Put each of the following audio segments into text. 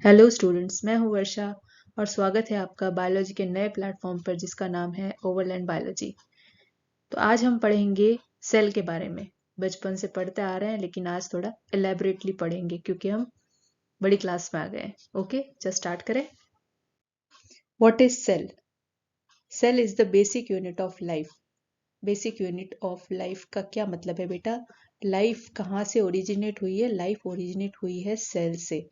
Hello students, मैं हूं वर्षा और स्वागत है आपका बायोलॉजी के नए प्लेटफॉर्म पर जिसका नाम है ओवरलैंड बायोलॉजी। तो आज हम पढ़ेंगे सेल के बारे में। बचपन से पढ़ते आ रहे हैं लेकिन आज थोड़ा एलेबरेटली पढ़ेंगे क्योंकि हम बड़ी क्लास में आ गए हैं। ओके, चल स्टार्ट करें। What is cell? Cell is the basic unit of life. Basic unit of life का क्या मतलब है बेटा? लाइफ कहाँ से ओरिजिनेट हुई है? लाइफ ओरिजिनेट हुई है सेल से।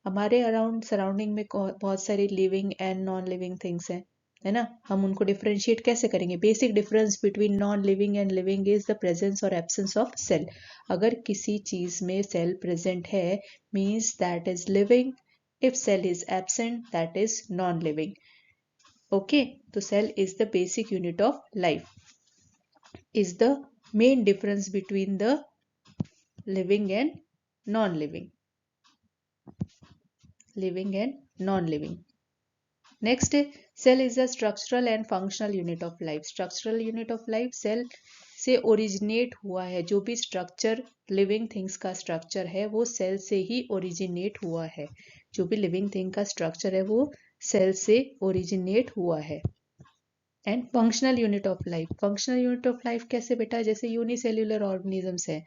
हमारे अराउंड सराउंडिंग में बहुत सारे living and non living things हैं, है ना। हम उनको डिफरेंशिएट कैसे करेंगे? Basic difference between non living and living is the presence और एब्सेंस ऑफ सेल। अगर किसी चीज में सेल प्रेजेंट है means that is living, if cell is absent that is non living. Okay, तो cell is the basic unit of life, is the main difference between the living and non-living. Living and non-living. Next, cell is a structural and functional unit of life. Structural unit of life, cell से originate हुआ है। जो भी structure living things का structure है वो cell से ही originate हुआ है। जो भी लिविंग थिंग का स्ट्रक्चर है वो सेल से ओरिजिनेट हुआ है। And functional unit of life. Functional unit of life कैसे बेटा? जैसे यूनिसेल्युलर ऑर्गेनिजम्स है,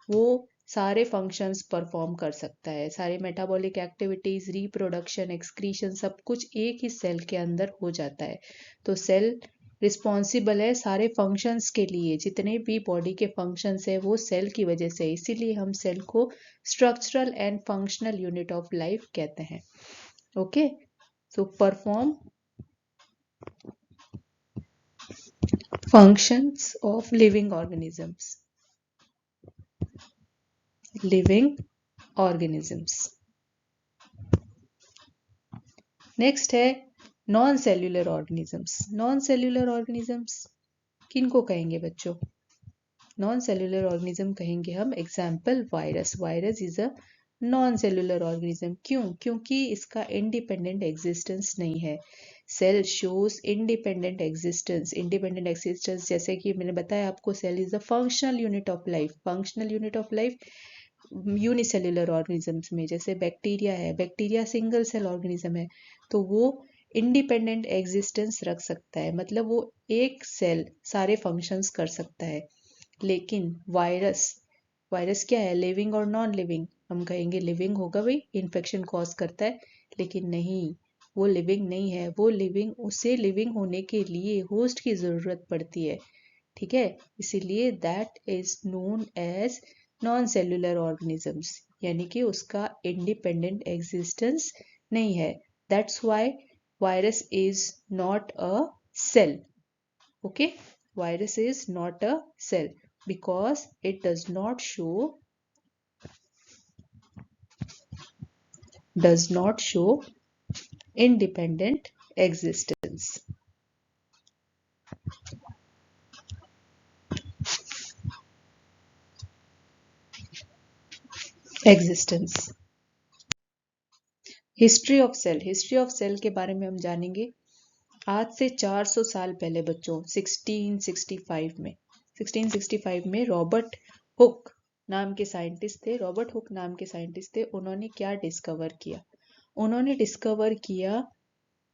वो सारे फंक्शंस परफॉर्म कर सकता है। सारे मेटाबॉलिक एक्टिविटीज, रिप्रोडक्शन, एक्सक्रीशन सब कुछ एक ही सेल के अंदर हो जाता है। तो सेल रिस्पॉन्सिबल है सारे फंक्शंस के लिए। जितने भी बॉडी के फंक्शंस है वो सेल की वजह से, इसीलिए हम सेल को structural and functional unit of life कहते हैं। Okay, so perform functions of living organisms. Living organisms. Next है non cellular organisms. Non cellular organisms किनको कहेंगे बच्चों? नॉन सेल्यूलर ऑर्गेनिज्म कहेंगे हम example virus. Virus is a non cellular organism. क्यों? क्योंकि इसका इंडिपेंडेंट एग्जिस्टेंस नहीं है। Cell shows independent existence. Independent existence जैसे कि मैंने बताया आपको, cell is the functional unit of life. Functional unit of life unicellular organisms में जैसे बैक्टीरिया है, बैक्टीरिया सिंगल सेल ऑर्गेनिज्म है तो वो इंडिपेंडेंट एग्जिस्टेंस रख सकता है, मतलब वो एक सेल सारे फंक्शंस कर सकता है। लेकिन वायरस, वायरस क्या है? लिविंग और नॉन लिविंग? हम कहेंगे लिविंग होगा भाई, इन्फेक्शन कॉज करता है, लेकिन नहीं, वो लिविंग नहीं है। वो लिविंग, उसे लिविंग होने के लिए होस्ट की जरूरत पड़ती है, ठीक है। इसीलिए that is known as non cellular organisms, यानी कि उसका इंडिपेंडेंट एग्जिस्टेंस नहीं है। That's why virus is not a cell. Okay, virus is not a cell because it does not show independent existence. History of cell. History of cell के बारे में हम जानेंगे। आज से 400 साल पहले बच्चों 1665 में रॉबर्ट हुक नाम के साइंटिस्ट थे। रॉबर्ट हुक नाम के साइंटिस्ट थे। उन्होंने क्या डिस्कवर किया? उन्होंने डिस्कवर किया,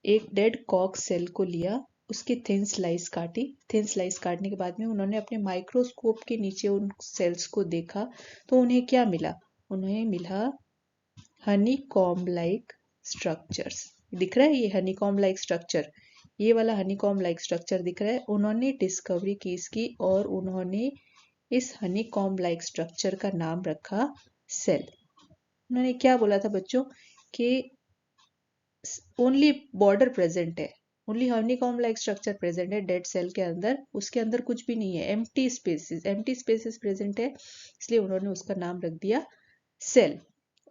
एक डेड कॉक सेल को लिया, उसकी थिन स्लाइस काटी। थिन स्लाइस काटने के बाद में उन्होंने अपने माइक्रोस्कोप के नीचे उन सेल्स को देखा तो उन्हें क्या मिला? उन्हें मिला हनी कॉम्ब लाइक स्ट्रक्चर्स। दिख रहा है ये हनी कॉम्ब लाइक स्ट्रक्चर? ये वाला हनी कॉम्ब लाइक स्ट्रक्चर दिख रहा है। उन्होंने डिस्कवरी की इसकी और उन्होंने इस हनी कॉम्ब लाइक स्ट्रक्चर का नाम रखा सेल। उन्होंने क्या बोला था बच्चों कि ओनली बॉर्डर प्रेजेंट है, only honeycomb like structure present है डेड सेल के अंदर, उसके अंदर कुछ भी नहीं है, एम्प्टी स्पेसेस प्रेजेंट है, इसलिए उन्होंने उसका नाम रख दिया सेल।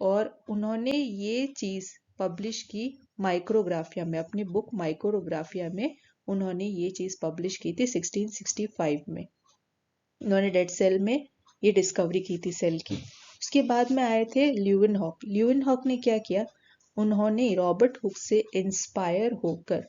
और उन्होंने ये चीज पब्लिश की माइक्रोग्राफिया में, अपनी बुक माइक्रोग्राफिया में उन्होंने ये चीज पब्लिश की थी 1665 में। उन्होंने डेड सेल में ये डिस्कवरी की थी सेल की। उसके बाद में आए थे ल्यूवेनहॉक। ल्यूवेनहॉक ने क्या किया? उन्होंने रॉबर्ट हुक से इंस्पायर होकर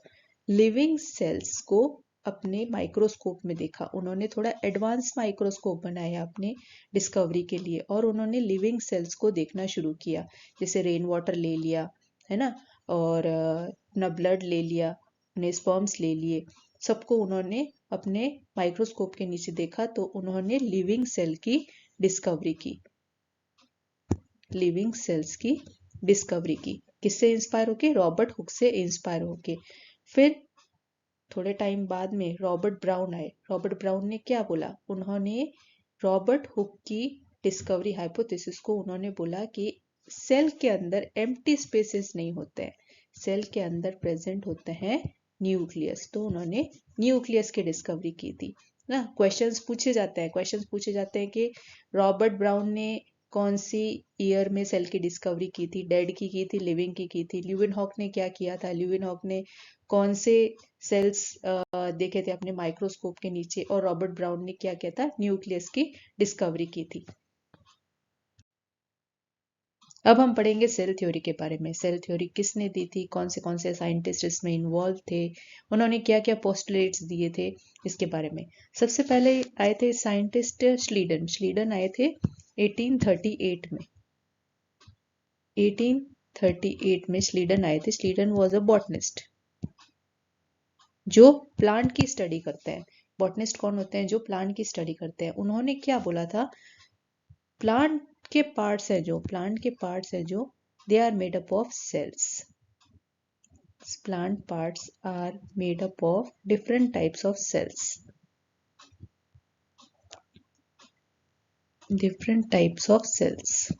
लिविंग सेल्स को अपने माइक्रोस्कोप में देखा। उन्होंने थोड़ा एडवांस माइक्रोस्कोप बनाया अपने डिस्कवरी के लिए और उन्होंने लिविंग सेल्स को देखना शुरू किया। जैसे रेन वाटर ले लिया, है ना, और अपना ब्लड ले लिया, अपने स्पर्म्स ले लिए, सबको उन्होंने अपने माइक्रोस्कोप के नीचे देखा तो उन्होंने लिविंग सेल की डिस्कवरी की, लिविंग सेल्स की डिस्कवरी की। किससे इंस्पायर होके? रॉबर्ट हुक से इंस्पायर होके। फिर थोड़े टाइम बाद में रॉबर्ट ब्राउन आए। रॉबर्ट ब्राउन ने क्या बोला? उन्होंने रॉबर्ट हुक की डिस्कवरी हाइपोथेसिस को उन्होंने बोला कि सेल के अंदर एम्प्टी स्पेसेस नहीं होते हैं, सेल के अंदर प्रेजेंट होते हैं न्यूक्लियस। तो उन्होंने न्यूक्लियस की डिस्कवरी की थी ना। क्वेश्चंस पूछे जाते हैं, क्वेश्चंस पूछे जाते हैं कि रॉबर्ट ब्राउन ने कौन सी ईयर में सेल की डिस्कवरी की थी? डेड की थी, लिविंग की थी? ल्यूवेनहॉक ने क्या किया था? ल्यूवेनहॉक ने कौन से सेल्स देखे थे अपने माइक्रोस्कोप के नीचे? और रॉबर्ट ब्राउन ने क्या किया था? न्यूक्लियस की डिस्कवरी की थी। अब हम पढ़ेंगे सेल थ्योरी के बारे में। सेल थ्योरी किसने दी थी? कौन से साइंटिस्ट इसमें इन्वॉल्व थे? उन्होंने क्या क्या पोस्टुलेट्स दिए थे? इसके बारे में सबसे पहले आए थे साइंटिस्ट श्लीडन। श्लीडन आए थे 1838 में। 1838 में श्लीडन आए थे। श्लीडन वॉज अ बॉटनिस्ट जो प्लांट की स्टडी करते हैं। बॉटनिस्ट कौन होते हैं? जो प्लांट की स्टडी करते हैं। उन्होंने क्या बोला था? प्लांट के पार्ट्स है जो, प्लांट के पार्ट्स है जो, they are made up of cells. Plant parts are made up of different types of cells. Different types of cells.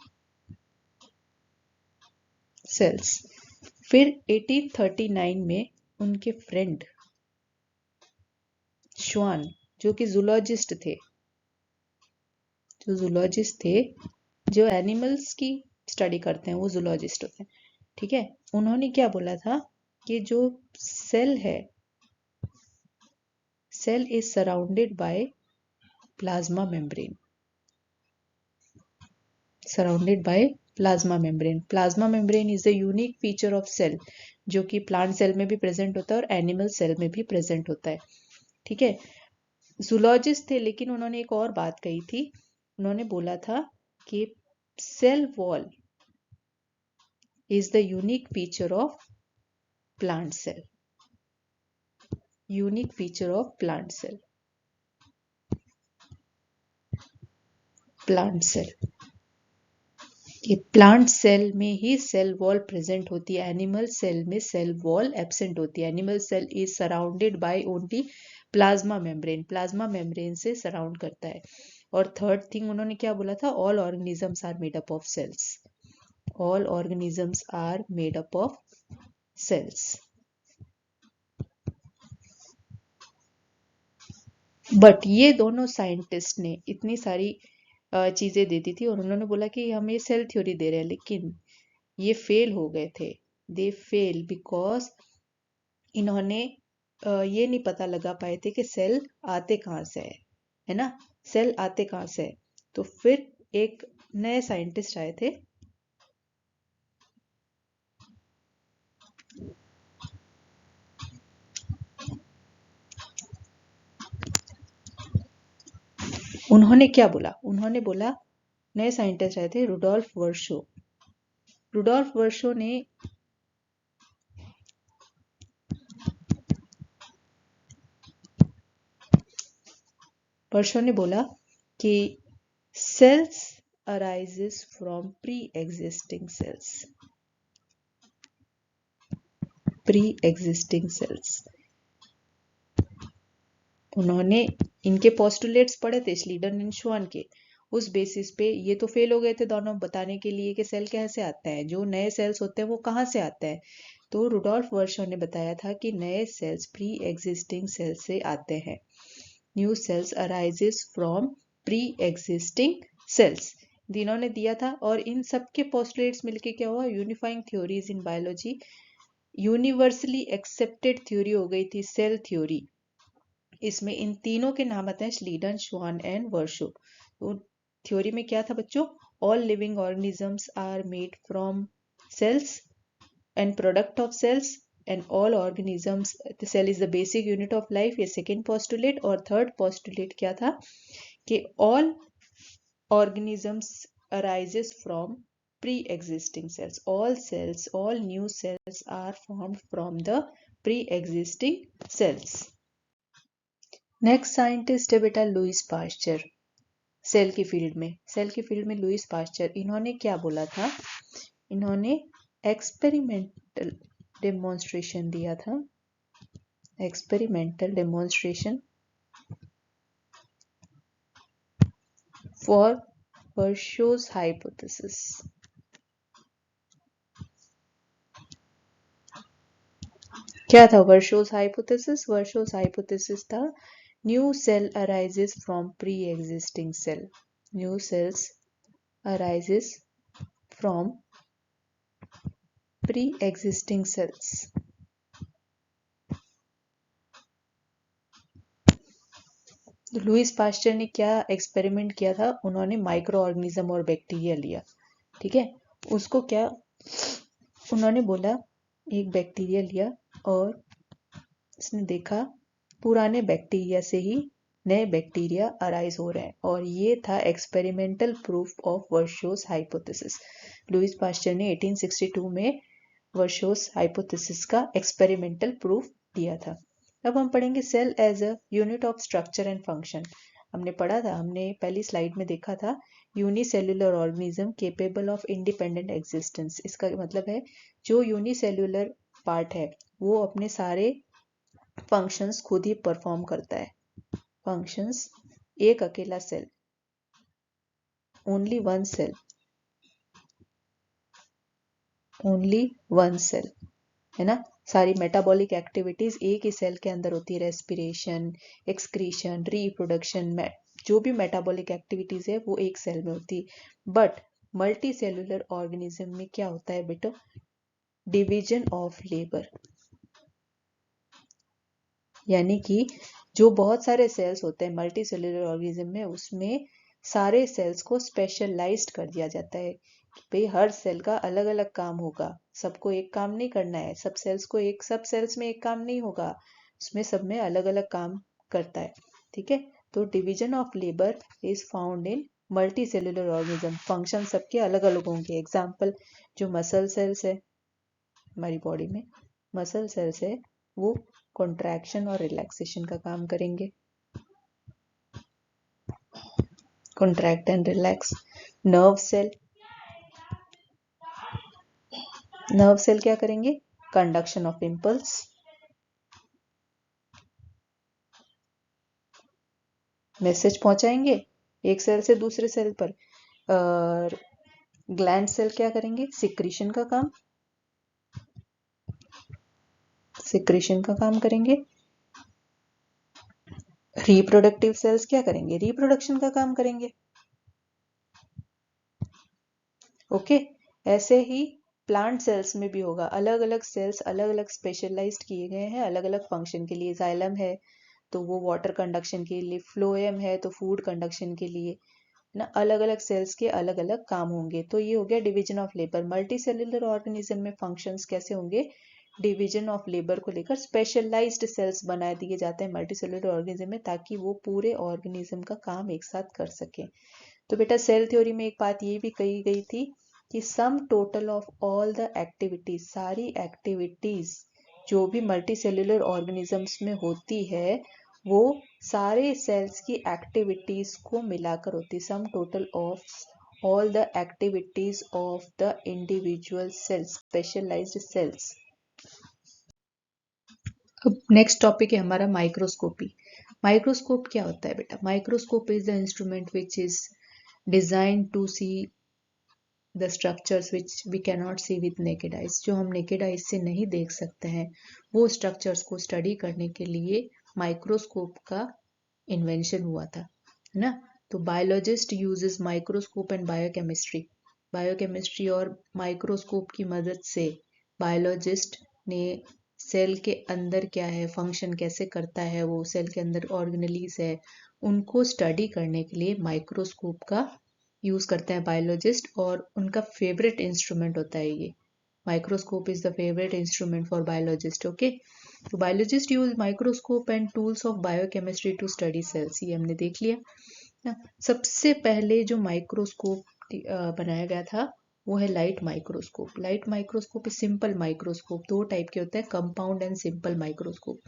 Cells. फिर 1839 में उनके फ्रेंड श्वान, जो कि जूलॉजिस्ट थे, जो एनिमल्स की स्टडी करते हैं वो जूलॉजिस्ट होते हैं, ठीक है। उन्होंने क्या बोला था कि जो सेल है, cell is surrounded by plasma membrane. Surrounded by plasma membrane. Plasma membrane is a unique feature of cell, जो कि प्लांट सेल में भी प्रेजेंट होता है और एनिमल सेल में भी प्रेजेंट होता है, ठीक है। जूलॉजिस्ट थे, लेकिन उन्होंने एक और बात कही थी। उन्होंने बोला था कि cell wall is the unique feature of plant cell. Unique feature of plant cell. Plant cell, कि प्लांट सेल में ही सेल वॉल प्रेजेंट होती है, एनिमल सेल में सेल वॉल एब्सेंट होती है। Animal cell is surrounded by only plasma membrane, plasma membrane से surround करता है। और थर्ड थिंग उन्होंने क्या बोला था? All organisms are made up of cells. All organisms are made up of cells. But ये दोनों साइंटिस्ट ने इतनी सारी चीजें दे दी थी और उन्होंने बोला कि हम ये सेल थ्योरी दे रहे हैं, लेकिन ये फेल हो गए थे। दे फेल बिकॉज इन्होंने ये नहीं पता लगा पाए थे कि सेल आते कहाँ से है ना, सेल आते कहाँ से है। तो फिर एक नए साइंटिस्ट आए थे, उन्होंने क्या बोला? उन्होंने बोला, नए साइंटिस्ट आए थे रुडोल्फ वर्शो। रुडोल्फ वर्शो ने बोला कि cells arises from pre existing cells. Pre existing cells. उन्होंने इनके पोस्टुलेट्स पढ़े थे श्लीडन एंड श्वान के। उस बेसिस पे ये तो फेल हो गए थे दोनों, बताने के लिए कि सेल कैसे आते हैं, जो नए सेल्स होते हैं वो कहाँ से आते हैं। तो रुडोल्फ वर्शो ने बताया था कि नए सेल्स प्री एग्जिस्टिंग सेल्स से आते हैं। New cells arises from pre existing sales, इन्होंने दिया था। और इन सबके पोस्टुलेट्स मिलके क्या हुआ? Unifying theories in biology, universally accepted theory हो गई थी सेल थ्योरी। इसमें इन तीनों के नाम आते हैं श्लीडन, श्वान एंड वर्शो। तो थ्योरी में क्या था बच्चों? All living organisms are made from cells and product of cells, and all organisms, the cell is the basic unit of life. ये सेकेंड पोस्टुलेट। और थर्ड पोस्टुलेट क्या था? कि all organisms arises from pre-existing cells. All new cells are formed from the pre-existing cells. Next scientist है बेटा Louis Pasteur. Cell की field में Louis Pasteur, इन्होंने क्या बोला था? इन्होंने एक्सपेरिमेंटल डेमोन्स्ट्रेशन दिया था. Experimental demonstration for Virchow's hypothesis. क्या था वर्शोस हाइपोथेसिस? वर्शोस हाइपोथेसिस था new cell arises from pre existing cell. New cells arises from pre existing cells. Louis Pasteur ने क्या एक्सपेरिमेंट किया था? उन्होंने माइक्रो ऑर्गेनिज्म और बैक्टीरिया लिया. ठीक है, उसको क्या उन्होंने बोला, एक बैक्टीरिया लिया और इसने देखा पुराने बैक्टीरिया से ही नए बैक्टीरिया अराइज हो रहे हैं, और ये था experimental proof of Virchow's hypothesis. Louis Pasteur ने 1862 में वर्शोस हाइपोथेसिस का एक्सपेरिमेंटल प्रूफ दिया था. अब हम पढ़ेंगे cell as a unit of structure and function. हमने पढ़ा था, हमने पहली स्लाइड में देखा था unicellular organism capable of independent existence. इसका मतलब है जो यूनिसेल्युलर पार्ट है वो अपने सारे फंक्शंस खुद ही परफॉर्म करता है. फंक्शंस, एक अकेला cell, only one cell, only one cell, है ना. सारी मेटाबॉलिक एक्टिविटीज एक ही सेल के अंदर होती है. रेस्पिरेशन, एक्सक्रीशन, रिप्रोडक्शन, जो भी मेटाबॉलिक एक्टिविटीज है वो एक सेल में होती है. बट मल्टी सेल्यूलर ऑर्गेनिज्म में क्या होता है बेटा? Division of labour. यानी कि जो बहुत सारे सेल्स होते हैं मल्टी सेल्यूलर ऑर्गेनिज्म में, उसमें सारे सेल्स को स्पेशलाइज्ड कर दिया जाता है कि भाई हर सेल का अलग अलग काम होगा, सबको एक काम नहीं करना है, सब सेल्स को एक, सब सेल्स में एक काम नहीं होगा, उसमें सब में अलग अलग काम करता है. ठीक है, तो division of labour is found in multi cellular organism. Function सबके अलग अलग होंगे. एग्जाम्पल, जो मसल सेल्स है हमारी बॉडी में, मसल सेल्स है वो कॉन्ट्रैक्शन और रिलैक्सेशन का काम करेंगे. Contract and relax. Nerve cell, nerve cell क्या करेंगे? Conduction of impulse. मैसेज पहुंचाएंगे एक सेल से दूसरे सेल पर. ग्लैंड सेल क्या करेंगे? सिक्रीशन का काम, सिक्रीशन का काम करेंगे. रिप्रोडक्टिव सेल्स क्या करेंगे? रिप्रोडक्शन का काम करेंगे. ओके, ऐसे ही प्लांट सेल्स में भी होगा. अलग अलग सेल्स अलग अलग स्पेशलाइज्ड किए गए हैं अलग अलग फंक्शन के लिए. जाइलम है तो वो वाटर कंडक्शन के लिए, फ्लोएम है तो फूड कंडक्शन के लिए, ना. अलग अलग सेल्स के अलग अलग काम होंगे. तो ये हो गया division of labour. Multi cellular organism में फंक्शंस कैसे होंगे? डिवीजन ऑफ लेबर को लेकर स्पेशलाइज्ड सेल्स बना दिए जाते हैं मल्टी सेल्यूलर ऑर्गेनिज्म में, ताकि वो पूरे ऑर्गेनिज्म का काम एक साथ कर सके. तो बेटा सेल थ्योरी में एक बात ये भी कही गई थी कि सम total of all the activities, सारी एक्टिविटीज जो भी मल्टी सेल्यूलर ऑर्गेनिजम्स में होती है वो सारे सेल्स की एक्टिविटीज को मिलाकर होती है. Sum total of all the activities of the individual cells, specialised cells. अब नेक्स्ट टॉपिक है हमारा माइक्रोस्कोपी. माइक्रोस्कोप क्या होता है बेटा? Microscope is the instrument which is designed to see the structures which we cannot see with naked eyes. जो हम naked eyes से नहीं देख सकते हैं वो structures को study करने के लिए माइक्रोस्कोप का इन्वेंशन हुआ था, है ना. तो biologist uses microscope and biochemistry. Biochemistry और माइक्रोस्कोप की मदद से बायोलॉजिस्ट ने सेल के अंदर क्या है, फंक्शन कैसे करता है, वो सेल के अंदर ऑर्गेनेलीज है, उनको स्टडी करने के लिए माइक्रोस्कोप का यूज करते हैं बायोलॉजिस्ट. और उनका फेवरेट इंस्ट्रूमेंट होता है ये. Microscope is the favourite instrument for biologist. Okay, तो biologist use microscope and tools of biochemistry to study cells. ये हमने देख लिया. सबसे पहले जो माइक्रोस्कोप बनाया गया था वो है light microscope. Light microscope simple microscope, दो टाइप के होते हैं, compound and simple microscope.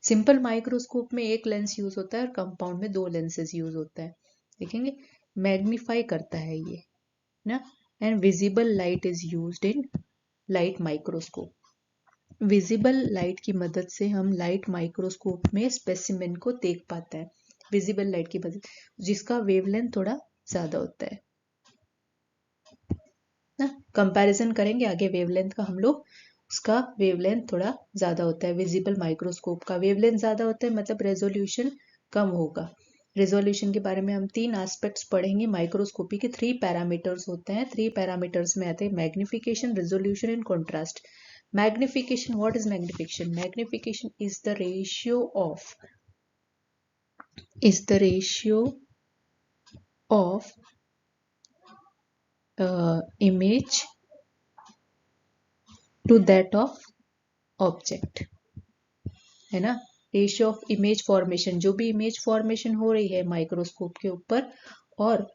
Simple microscope में एक लेंस यूज होता है और कंपाउंड में दो लेंसेज यूज होता है। देखेंगे मैग्नीफाई करता है ये ना। And visible light is used in light microscope. Visible light की मदद से हम लाइट माइक्रोस्कोप में स्पेसिमेन को देख पाते हैं, विजिबल लाइट की मदद, जिसका वेवलेंथ थोड़ा ज्यादा होता है ना। कंपैरिजन करेंगे आगे वेवलेंथ का हम लोग, उसका वेवलेंथ थोड़ा ज्यादा होता है। विजिबल माइक्रोस्कोप का वेवलेंथ ज्यादा होता है, मतलब रेजोल्यूशन कम होगा। रेजोल्यूशन के बारे में हम 3 एस्पेक्ट्स पढ़ेंगे। माइक्रोस्कोपी के 3 पैरामीटर्स होते हैं। 3 पैरामीटर्स में आते हैं magnification, resolution and contrast. Magnification, what is magnification? Magnification is the ratio of image to that of object, है ना। रेशियो ऑफ इमेज फॉर्मेशन, जो भी इमेज फॉर्मेशन हो रही है माइक्रोस्कोप के ऊपर, और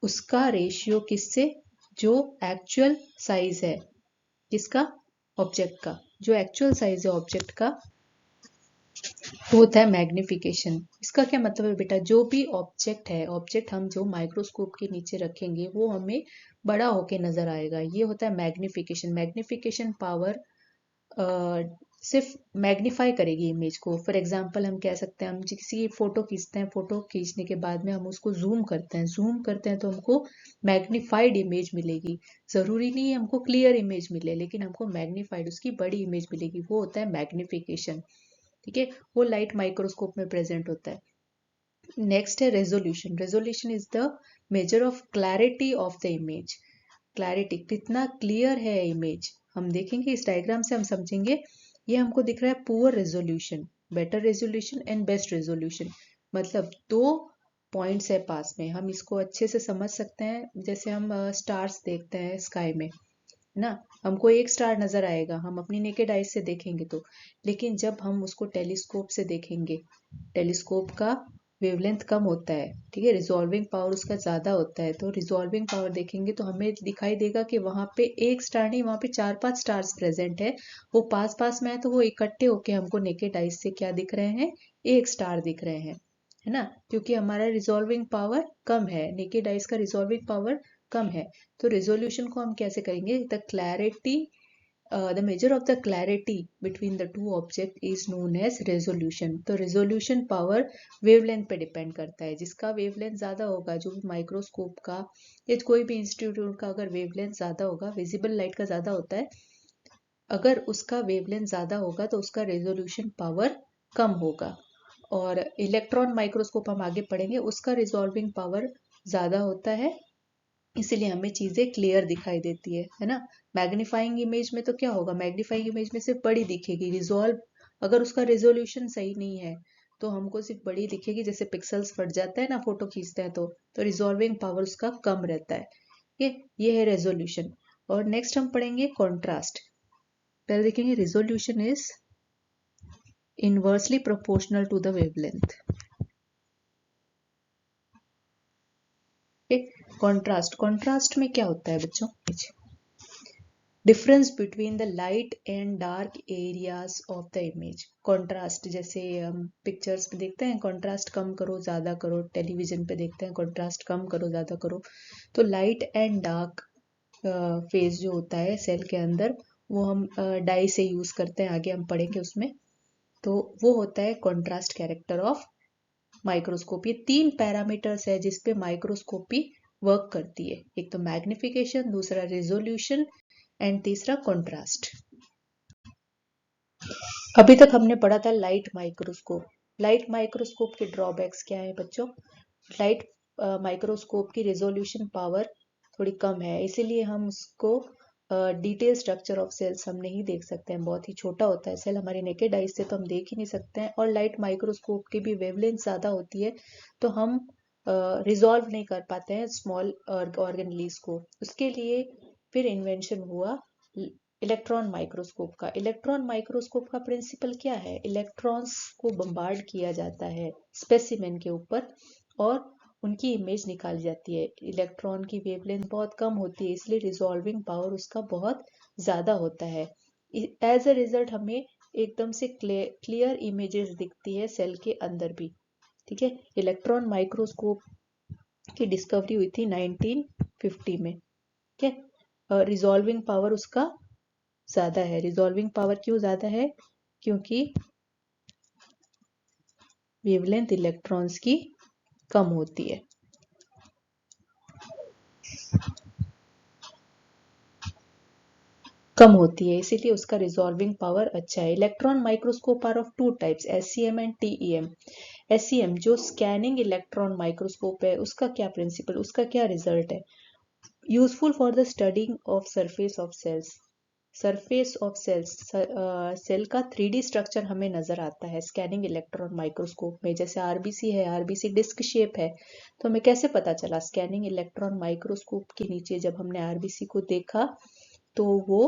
उसका रेशियो किससे, जो एक्चुअल साइज है किसका, ऑब्जेक्ट का, जो एक्चुअल साइज है ऑब्जेक्ट का, होता है मैग्निफिकेशन। इसका क्या मतलब है बेटा, जो भी ऑब्जेक्ट है, ऑब्जेक्ट हम जो माइक्रोस्कोप के नीचे रखेंगे वो हमें बड़ा होके नजर आएगा, ये होता है मैग्निफिकेशन। मैग्निफिकेशन पावर सिर्फ मैग्नीफाई करेगी इमेज को। फॉर एग्जांपल हम कह सकते हैं, हम किसी की फोटो खींचते हैं, फोटो खींचने के बाद में हम उसको जूम करते हैं तो हमको मैग्नीफाइड इमेज मिलेगी। जरूरी नहीं है हमको क्लियर इमेज मिले, लेकिन हमको मैग्नीफाइड, उसकी बड़ी इमेज मिलेगी, वो होता है मैग्निफिकेशन। ठीक है, वो लाइट माइक्रोस्कोप में प्रेजेंट होता है। नेक्स्ट है resolution. Resolution is the measure of clarity of the image. Clarity, कितना क्लियर है इमेज, हम देखेंगे इस डायग्राम से हम समझेंगे। ये हमको दिख रहा है poor resolution, better resolution and best resolution, मतलब दो पॉइंट्स है पास में, हम इसको अच्छे से समझ सकते हैं। जैसे हम स्टार्स देखते हैं स्काई में ना, हमको एक स्टार नजर आएगा, हम अपनी नेकेड आइज से देखेंगे तो, लेकिन जब हम उसको टेलीस्कोप से देखेंगे, टेलीस्कोप का वेवलेंथ कम होता है, ठीक है, रिजॉल्विंग पावर उसका ज्यादा होता है, तो रिजॉल्विंग पावर देखेंगे तो हमें दिखाई देगा कि वहां पे एक स्टार नहीं, वहां पे 4-5 स्टार्स प्रेजेंट है। वो पास पास में है तो वो इकट्ठे होके हमको नेकेड आइज से क्या दिख रहे हैं, एक स्टार दिख रहे हैं, है ना, क्योंकि हमारा रिजॉल्विंग पावर कम है, नेकेड आइज का रिजॉल्विंग पावर कम है। तो रेजोल्यूशन को हम कैसे करेंगे, the clarity, the measure of the clarity between the two object is known as resolution. तो रेजोल्यूशन पावर वेवलेंथ पे डिपेंड करता है, जिसका वेवलेंथ ज्यादा होगा, जो भी माइक्रोस्कोप का या कोई भी इंस्टीट्यूट का अगर वेवलेंथ ज्यादा होगा, विजिबल लाइट का ज्यादा होता है, अगर उसका वेवलेंथ ज्यादा होगा तो उसका रेजोल्यूशन पावर कम होगा। और इलेक्ट्रॉन माइक्रोस्कोप हम आगे पढ़ेंगे, उसका रिजॉल्विंग पावर ज्यादा होता है, इसीलिए हमें चीजें क्लियर दिखाई देती है ना। मैग्नीफाइंग इमेज में तो क्या होगा, मैग्नीफाइंग इमेज में सिर्फ बड़ी दिखेगी, रिजॉल्व, अगर उसका रेजोल्यूशन सही नहीं है तो हमको सिर्फ बड़ी दिखेगी, जैसे पिक्सल्स फट जाता है ना फोटो खींचते हैं तो रिजॉल्विंग पावर उसका कम रहता है। ये है रेजोल्यूशन। और नेक्स्ट हम पढ़ेंगे कॉन्ट्रास्ट। पहले देखेंगे resolution is inversely proportional to the wavelength. Contrast, contrast में क्या होता है बच्चों, difference between the light and dark areas of the image. Contrast, जैसे हम पिक्चर्स में देखते हैं कॉन्ट्रास्ट कम करो ज्यादा करो, टेलीविजन पे देखते हैं कॉन्ट्रास्ट कम करो ज्यादा करो, तो लाइट एंड डार्क फेज जो होता है सेल के अंदर, वो हम डाई से यूज करते हैं, आगे हम पढ़ेंगे उसमें, तो वो होता है कॉन्ट्रास्ट कैरेक्टर ऑफ माइक्रोस्कोप। ये 3 पैरामीटर्स है जिसपे माइक्रोस्कोपी वर्क करती है, एक तो मैग्निफिकेशन, दूसरा रेजोल्यूशन एंड तीसरा कॉन्ट्रास्ट। अभी तक हमने पढ़ा था लाइट माइक्रोस्कोप। लाइट माइक्रोस्कोप के ड्रॉबैक्स क्या है बच्चों, लाइट माइक्रोस्कोप की रेजोल्यूशन पावर थोड़ी कम है, इसीलिए हम उसको डिटेल स्ट्रक्चर ऑफ सेल्स हम नहीं देख सकते हैं, बहुत ही छोटा होता है सेल, हमारी नेकेड आइज से तो हम देख ही नहीं सकते हैं। और लाइट माइक्रोस्कोप की भी वेवलेंथ ज्यादा होती है, तो हम रिजॉल्व नहीं कर पाते हैं स्मॉल ऑर्गेनलीज को। उसके लिए फिर इन्वेंशन हुआ इलेक्ट्रॉन माइक्रोस्कोप का। इलेक्ट्रॉन माइक्रोस्कोप का प्रिंसिपल क्या है, इलेक्ट्रॉन्स को बम्बार्ड किया जाता है स्पेसिमेन के ऊपर, और उनकी इमेज निकाली जाती है। इलेक्ट्रॉन की वेवलेंथ बहुत कम होती है, इसलिए रिजॉल्विंग पावर उसका बहुत ज़्यादा होता है। एज अ रिजल्ट हमें एकदम से क्लियर इमेजेस दिखती है सेल के अंदर भी। ठीक है, इलेक्ट्रॉन माइक्रोस्कोप की डिस्कवरी हुई थी 1950 में। ठीक है, रिजॉल्विंग पावर उसका ज़्यादा है। रिजॉल्विंग पावर क्यों ज़्यादा है? क्योंकि वेवलेंथ इलेक्ट्रॉन्स की कम होती है। कम होती है, इसीलिए उसका रिजॉल्विंग पावर अच्छा है। Electron microscope are of two types, SCM and TEM. SCM जो स्कैनिंग इलेक्ट्रॉन माइक्रोस्कोप है, उसका क्या प्रिंसिपल, उसका क्या रिजल्ट है? Useful for the studying of surface of cells. Surface of cells, cell का 3D स्ट्रक्चर हमें नजर आता है स्कैनिंग इलेक्ट्रॉन माइक्रोस्कोप में। जैसे आरबीसी है, आरबीसी डिस्क शेप है, तो हमें कैसे पता चला? स्कैनिंग इलेक्ट्रॉन माइक्रोस्कोप के नीचे जब हमने आरबीसी को देखा तो वो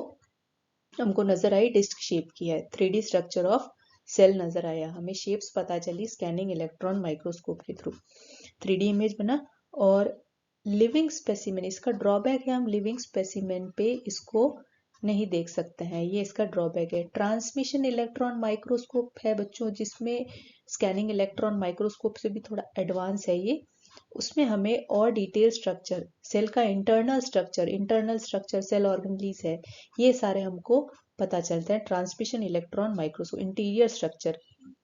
हमको नजर आई डिस्क शेप की है। 3D स्ट्रक्चर ऑफ सेल नजर आया, हमें शेप्स पता चली स्कैनिंग इलेक्ट्रॉन माइक्रोस्कोप के थ्रू। 3D इमेज बना। और लिविंग स्पेसिमेन, इसका ड्रॉबैक है, हम लिविंग स्पेसिमेन पे इसको नहीं देख सकते हैं, ये इसका ड्रॉबैक है। ट्रांसमिशन इलेक्ट्रॉन माइक्रोस्कोप है बच्चों, जिसमें स्कैनिंग इलेक्ट्रॉन माइक्रोस्कोप से भी थोड़ा एडवांस है ये। उसमें हमें और डिटेल स्ट्रक्चर, सेल का इंटरनल स्ट्रक्चर सेल ऑर्गेनेलीज है, ये सारे हमको पता चलते हैं transmission electron microscope. Interior structure,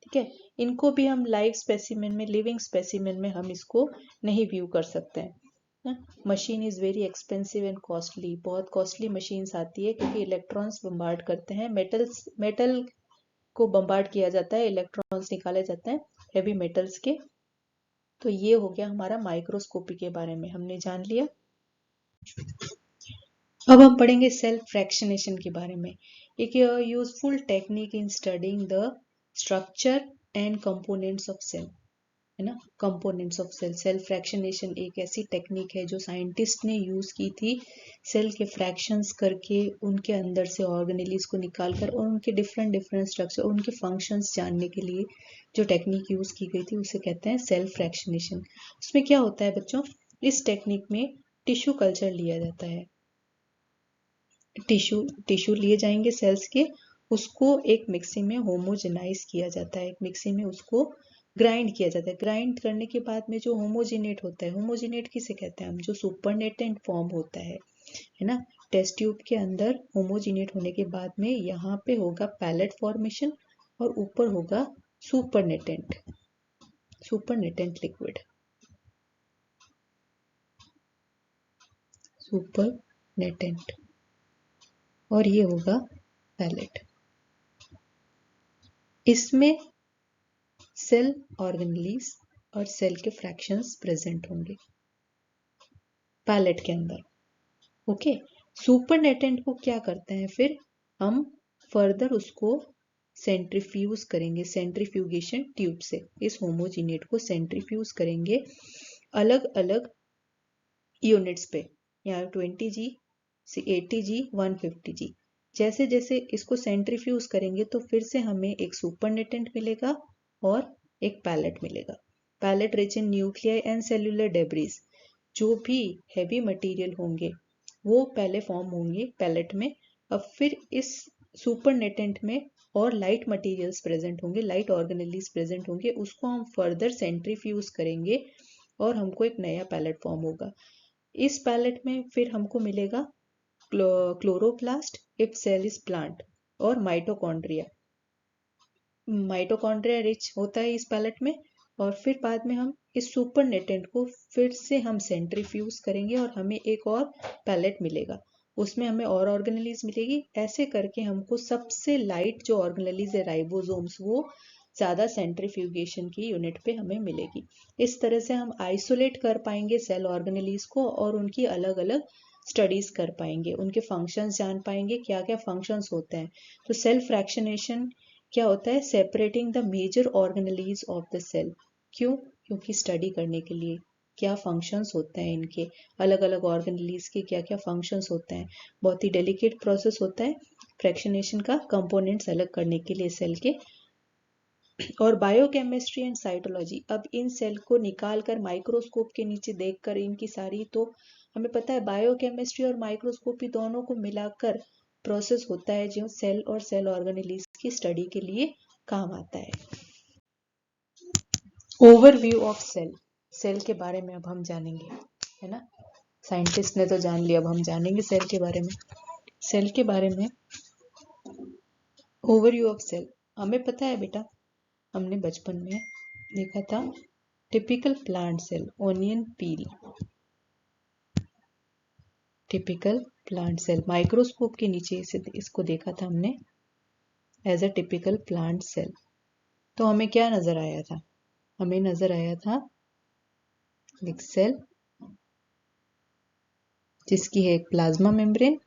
ठीक है, इनको भी हम लाइव स्पेसिमेन में, लिविंग स्पेसिमेन में हम इसको नहीं व्यू कर सकते हैं। Machine is very expensive and costly, बहुत कॉस्टली मशीन्स आती है, क्योंकि इलेक्ट्रॉन्स बम्बार्ड करते हैं, मेटल को बम्बार्ड किया जाता है, इलेक्ट्रॉन्स निकाले जाते हैं हेवी मेटल्स के। तो ये हो गया हमारा माइक्रोस्कोपी के बारे में, हमने जान लिया। अब हम पढ़ेंगे सेल फ्रैक्शनेशन के बारे में। एक useful technique in studying the structure and components of cell, है ना, components of cell. Cell fractionation एक ऐसी टेक्निक है जो साइंटिस्ट ने यूज की थी सेल के फ्रैक्शंस करके, उनके अंदर से ऑर्गेनेलीज को निकालकर, और उनके डिफरेंट डिफरेंट स्ट्रक्चर, उनके फंक्शंस जानने के लिए जो टेक्निक यूज की गई थी उसे कहते हैं सेल फ्रैक्शनेशन। उसमें क्या होता है बच्चों, इस टेक्निक में टिश्यू कल्चर लिया जाता है। टिश्यू लिए जाएंगे सेल्स के, उसको एक मिक्सी में होमोजेनाइज किया जाता है, एक मिक्सी में उसको ग्राइंड किया जाता है। ग्राइंड करने के बाद में जो होमोजिनेट होता है, होमोजिनेट किसे कहते हैं हम, जो सुपरनेटेंट फॉर्म होता है ना। टेस्ट ट्यूब के अंदर होमोजिनेट होने के बाद में यहाँ पे होगा पैलेट फॉर्मेशन, और ऊपर होगा सुपरनेटेंट लिक्विड, सुपरनेटेंट, और ये होगा पैलेट। इसमें सेल ऑर्गेनेलीज और सेल के फ्रैक्शंस प्रेजेंट होंगे पैलेट के अंदर। ओके, सुपरनेटेंट को क्या करते हैं फिर हम फर्दर उसको सेंट्रीफ्यूज करेंगे, सेंट्रीफ्यूगेशन ट्यूब से इस होमोजिनेट को सेंट्रीफ्यूज करेंगे अलग अलग यूनिट्स पे, यहाँ 20G, 80G, 150G। जैसे जैसे इसको सेंट्रीफ्यूज करेंगे तो फिर से हमें एक सुपरनेटेंट मिलेगा और एक पैलेट मिलेगा। Pellet rich in nuclei and cellular debris, जो भी हैवी मटेरियल होंगे वो पहले फॉर्म होंगे पैलेट में। अब फिर इस सुपरनेटेंट में और लाइट मटेरियल्स प्रेजेंट होंगे, लाइट ऑर्गेनेलीज प्रेजेंट होंगे, उसको हम फर्दर सेंट्रीफ्यूज करेंगे और हमको एक नया पैलेट फॉर्म होगा। इस पैलेट में फिर हमको मिलेगा chloroplast if cell is plant, और माइटोकॉन्ड्रिया। माइटोकॉन्ड्रिया रिच होता है इस पैलेट में, और फिर बाद में हम इस सुपरनेटेंट को फिर से हम सेंट्रीफ्यूज करेंगे और हमें एक और पैलेट मिलेगा, उसमें हमें और ऑर्गेनेलीज मिलेगी। ऐसे करके हमको सबसे लाइट जो ऑर्गेनेलीज है राइबोसोम्स, वो ज्यादा सेंट्रीफ्यूगेशन की यूनिट पे हमें मिलेगी। इस तरह से हम आइसोलेट कर पाएंगे सेल ऑर्गेनेलीज को और उनकी अलग अलग स्टडीज कर पाएंगे, उनके फंक्शंस जान पाएंगे, क्या क्या फंक्शंस होते हैं। तो सेल फ्रैक्शनेशन क्या होता है, separating the major organelles of the cell. क्यों? क्योंकि स्टडी करने के लिए क्या फंक्शंस होते हैं इनके, अलग अलग ऑर्गेनेलीज के क्या क्या फंक्शंस होते हैं। बहुत ही डेलिकेट प्रोसेस होता है फ्रैक्शनेशन का, कंपोनेंट्स अलग करने के लिए सेल के। और बायोकेमिस्ट्री एंड साइटोलॉजी। अब इन सेल को निकाल कर माइक्रोस्कोप के नीचे देखकर इनकी सारी, तो हमें पता है बायोकेमिस्ट्री और माइक्रोस्कोपी दोनों को मिलाकर प्रोसेस होता है जो सेल और सेल ऑर्गेनेलिज की स्टडी के लिए काम आता है। Overview of cell. सेल के बारे में अब हम जानेंगे, है ना। साइंटिस्ट ने तो जान लिया, अब हम जानेंगे सेल के बारे में। सेल के बारे में ओवरव्यू ऑफ सेल। हमें पता है बेटा, हमने बचपन में देखा था typical plant cell, onion peel, typical plant cell. Microscope के नीचे से इसको देखा था हमने as a typical plant cell. तो हमें क्या नजर आया था? हमें नजर आया था एक सेल जिसकी है एक प्लाज्मा मेम्ब्रेन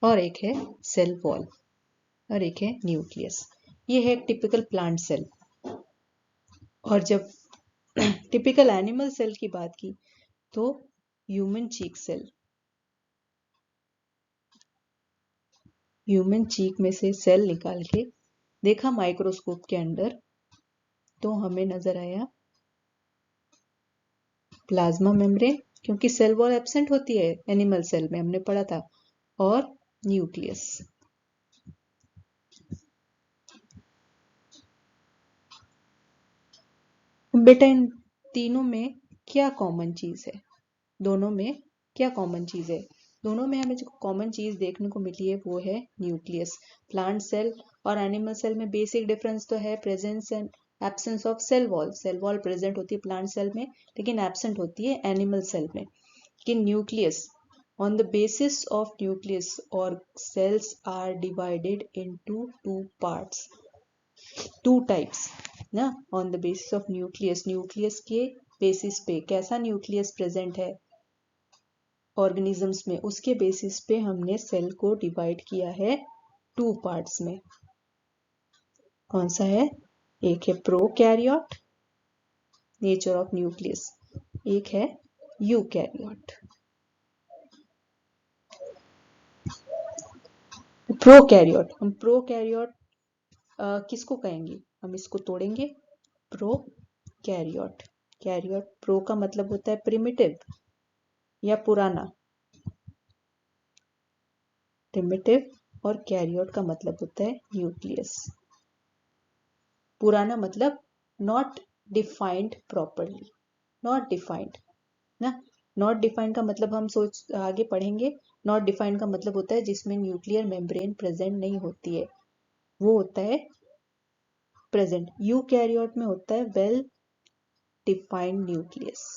और एक है सेल वॉल और एक है न्यूक्लियस। ये है एक टिपिकल प्लांट सेल। और जब टिपिकल एनिमल सेल की बात की तो human cheek cell, human cheek में से सेल निकाल के देखा माइक्रोस्कोप के अंदर, तो हमें नजर आया प्लाज्मा मेम्ब्रेन, क्योंकि सेल वॉल एब्सेंट होती है एनिमल सेल में, हमने पढ़ा था, और न्यूक्लियस। बेटा इन तीनों में क्या कॉमन चीज है? दोनों में क्या कॉमन चीज है? दोनों में हमें जो कॉमन चीज देखने को मिली है वो है न्यूक्लियस। प्लांट सेल और एनिमल सेल में बेसिक डिफरेंस तो है presence and absence of cell wall. Cell wall present होती है प्लांट सेल में लेकिन एब्सेंट होती है एनिमल सेल में। कि nucleus, on the basis of nucleus or cells are divided into two parts, two types ना। on the basis of nucleus, nucleus के बेसिस पे, कैसा न्यूक्लियस प्रेजेंट है ऑर्गेनिजम्स में, उसके बेसिस पे हमने सेल को डिवाइड किया है टू पार्ट्स में। कौन सा है? एक है प्रोकैरियोट, नेचर ऑफ न्यूक्लियस, एक है यूकैरियोट। प्रोकैरियोट, हम प्रोकैरियोट किसको कहेंगे? हम इसको तोड़ेंगे, प्रोकैरियोट। कैरियोट, प्रो का मतलब होता है प्रिमिटिव या पुराना, प्रिमिटिव, और कैरियोट का मतलब होता है न्यूक्लियस। पुराना मतलब not defined properly, not defined ना। नॉट डिफाइंड का मतलब हम सोच आगे पढ़ेंगे। नॉट डिफाइंड का मतलब होता है जिसमें न्यूक्लियर मेम्ब्रेन प्रेजेंट नहीं होती है, वो होता है प्रेजेंट। यूकैरियोट में होता है well defined nucleus.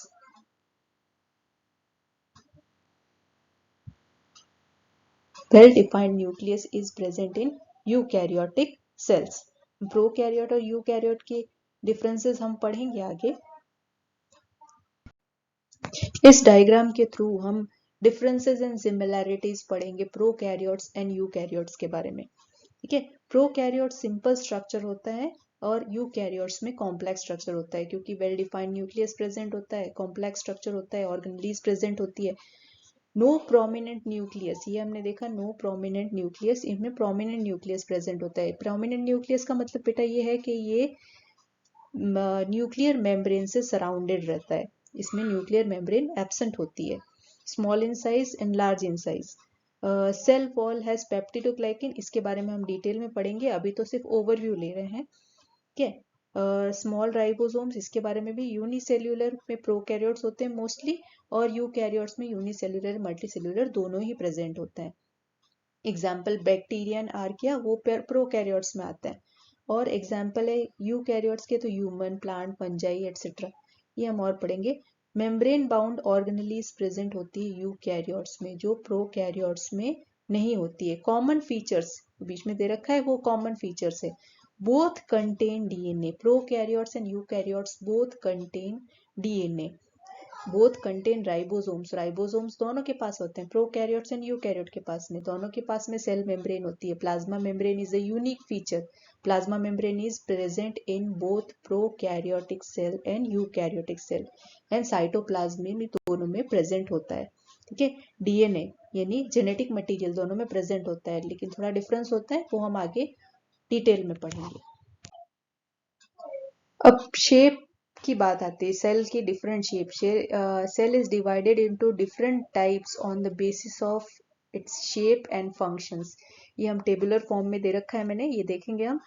Well defined nucleus is present in eukaryotic cells. Prokaryote और यूकैरियोट के डिफरेंसेस हम पढ़ेंगे आगे। इस डायग्राम के थ्रू हम डिफरेंसेस एंड सिमिलैरिटीज पढ़ेंगे प्रोकैरियोट्स एंड यूकैरियोट्स के बारे में। ठीक है, प्रोकैरियोट सिंपल स्ट्रक्चर होता है और यूकैरियोट्स में कॉम्प्लेक्स स्ट्रक्चर होता है, क्योंकि वेल डिफाइंड न्यूक्लियस प्रेजेंट होता है, कॉम्प्लेक्स स्ट्रक्चर होता है, ऑर्गेनेलिज प्रेजेंट होती है। नो प्रोमिनेंट न्यूक्लियस, ये हमने देखा नो प्रोमिनेंट न्यूक्लियस, इनमें प्रोमिनेंट न्यूक्लियस प्रेजेंट होता है। प्रोमिनेंट न्यूक्लियस का मतलब बेटा ये है कि ये न्यूक्लियर मेम्ब्रेन से सराउंडेड रहता है, इसमें न्यूक्लियर मेम्ब्रेन एब्सेंट होती है। Small in size and large in size. Cell wall has peptidoglycan, इसके बारे में हम डिटेल में पढ़ेंगे, अभी तो सिर्फ ओवरव्यू ले रहे हैं। ठीक है, स्मॉल राइबोसोम्स, इसके बारे में भी। यूनिसेल्यूलर में प्रोकैरियोट्स होते हैं मोस्टली, और यूकैरियोट्स में यूनिसेल्यूलर मल्टीसेल्यूलर दोनों ही प्रेजेंट होते हैं। एग्जाम्पल बैक्टीरिया एंड आर्किया, वो प्रोकैरियोट्स में आता है। और एग्जाम्पल है यूकैरियोट्स के तो ह्यूमन, प्लांट, फंजाई एटसेट्रा, ये हम और पढ़ेंगे। मेम्ब्रेन बाउंड ऑर्गेनेलिज प्रेजेंट होती है यूकैरियोट्स में, जो प्रोकैरियोट्स में नहीं होती है। कॉमन फीचर्स बीच में दे रखा है, वो कॉमन फीचर्स है। Both contain DNA, prokaryotes and eukaryotes both contain DNA. Both contain ribosomes, ribosomes दोनों के पास होते हैं, प्रोकैरियोट्स एंड यूकैरियोट के पास में, दोनों के पास में सेल मेम्ब्रेन होती है। Plasma membrane is a unique feature, plasma membrane is present in both prokaryotic cell and eukaryotic cell, and cytoplasm में दोनों में प्रेजेंट होता है। ठीक है, डीएनए यानी जेनेटिक मटेरियल दोनों में प्रेजेंट होता है, लेकिन थोड़ा डिफरेंस होता है, वो हम आगे डिटेल में पढ़ेंगे। अब शेप की बात आती है, सेल की different shape. Cell is divided into different types on the basis of its shape and functions. ये हम टेबुलर फॉर्म में दे रखा है मैंने, ये देखेंगे हम।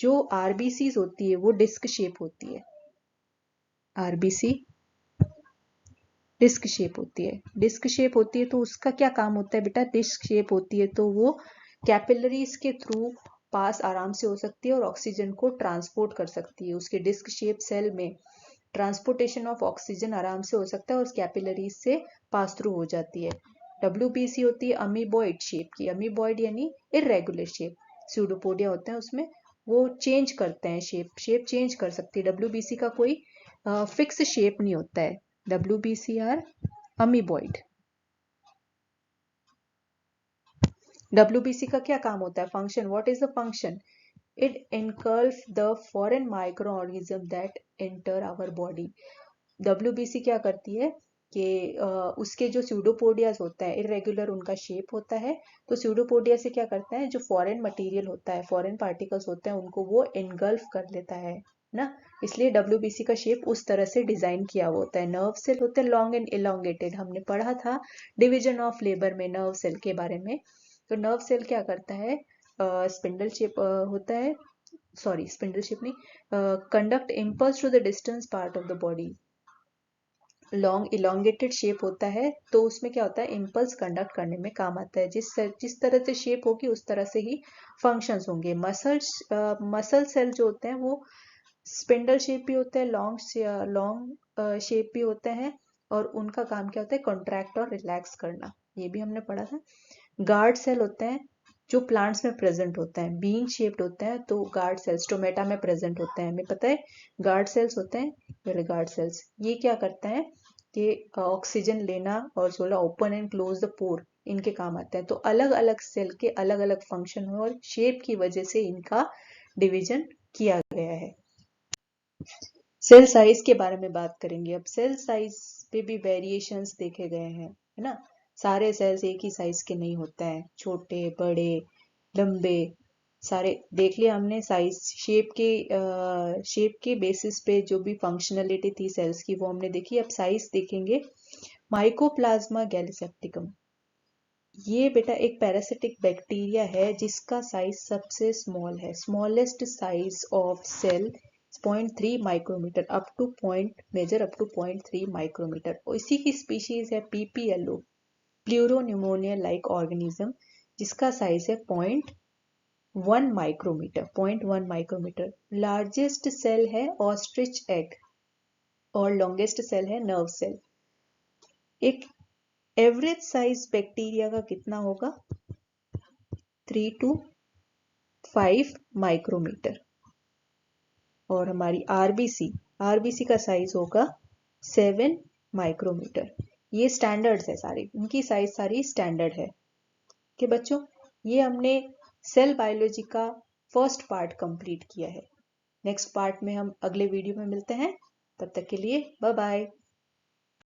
जो आरबीसी होती है वो डिस्क शेप होती है, आरबीसी डिस्क शेप होती है। डिस्क शेप होती है तो उसका क्या काम होता है बेटा, डिस्क शेप होती है तो वो कैपिलरीज के थ्रू पास आराम से हो सकती है और ऑक्सीजन को ट्रांसपोर्ट कर सकती है। उसके डिस्क शेप सेल में ट्रांसपोर्टेशन ऑफ ऑक्सीजन आराम से हो सकता है और कैपिलरीज से पास थ्रू हो जाती है। डब्ल्यूबीसी होती है अमीबॉइड शेप की, अमीबॉइड यानी इरेगुलर शेप। स्यूडोपोडिया होते हैं उसमें, वो चेंज करते हैं शेप, शेप चेंज कर सकती है। डब्ल्यूबीसी का कोई फिक्स शेप नहीं होता है। WBC are amoeboid. WBC का क्या काम होता है, function, what is the function? It engulf the foreign micro organism that enter our body. WBC क्या करती है कि उसके जो स्यूडोपोडियाज होता है, इरेगुलर उनका शेप होता है, तो स्यूडोपोडिया से क्या करता है, जो फॉरेन मटेरियल होता है, फॉरेन पार्टिकल्स होते हैं, उनको वो एनगल्फ कर लेता है ना। इसलिए WBC का शेप उस तरह से डिजाइन किया हुआ होता है। नर्व सेल होते हैं लॉन्ग एंड इलोंगेटेड, हमने पढ़ा था डिवीजन ऑफ लेबर में नर्व सेल के बारे में। तो नर्व सेल क्या करता है, स्पिंडल शेप होता है, सॉरी स्पिंडल शेप नहीं, conduct impulse to the distance part of the body. Long elongated shape होता है तो उसमें क्या होता है, इम्पल्स कंडक्ट करने में काम आता है। जिस तरह से शेप होगी उस तरह से ही फंक्शंस होंगे। मसल सेल जो होते हैं वो स्पिंडल शेप भी होते हैं, लॉन्ग शेप भी होते हैं, और उनका काम क्या होता है, कॉन्ट्रैक्ट और रिलैक्स करना, ये भी हमने पढ़ा था। गार्ड सेल होते हैं जो प्लांट्स में प्रेजेंट होते हैं, बीन शेप्ड होते हैं, तो गार्ड सेल्स टोमेटा में प्रेजेंट होते हैं, हमें पता है गार्ड सेल्स होते हैं। ये गार्ड सेल्स ये क्या करते हैं कि ऑक्सीजन लेना और सोला ओपन एंड क्लोज द पोर, इनके काम आते हैं। तो अलग अलग सेल के अलग अलग फंक्शन हो और शेप की वजह से इनका डिवीजन किया गया है। सेल साइज के बारे में बात करेंगे अब। सेल साइज पे भी वेरिएशंस देखे गए हैं, है ना। सारे सेल्स एक ही साइज के नहीं होते हैं, छोटे बड़े लंबे सारे देख लिया हमने। साइज शेप के बेसिस पे जो भी फंक्शनलिटी थी सेल्स की वो हमने देखी। अब साइज देखेंगे। माइकोप्लाज्मा गैलीसेप्टिकम, ये बेटा एक पैरासिटिक बैक्टीरिया है जिसका साइज सबसे स्मॉल है। Smallest size of cell 0.3 micrometer up to 0.3 micrometer. इसी की स्पीशीज है PPLO, प्लूरोन्यूमोनिया लाइक ऑर्गेनिज्म, जिसका साइज है 0.1 माइक्रोमीटर, 0.1 माइक्रोमीटर। लार्जेस्ट सेल है ऑस्ट्रिच एग और लॉन्गेस्ट सेल है नर्व सेल। एक एवरेज साइज बैक्टीरिया का कितना होगा, 3 to 5 माइक्रोमीटर। और हमारी आरबीसी का साइज होगा 7 माइक्रोमीटर। ये स्टैंडर्ड्स है सारे, इनकी साइज सारी स्टैंडर्ड है कि बच्चों। ये हमने सेल बायोलॉजी का फर्स्ट पार्ट कंप्लीट किया है। नेक्स्ट पार्ट में हम अगले वीडियो में मिलते हैं, तब तक के लिए बाय बाय।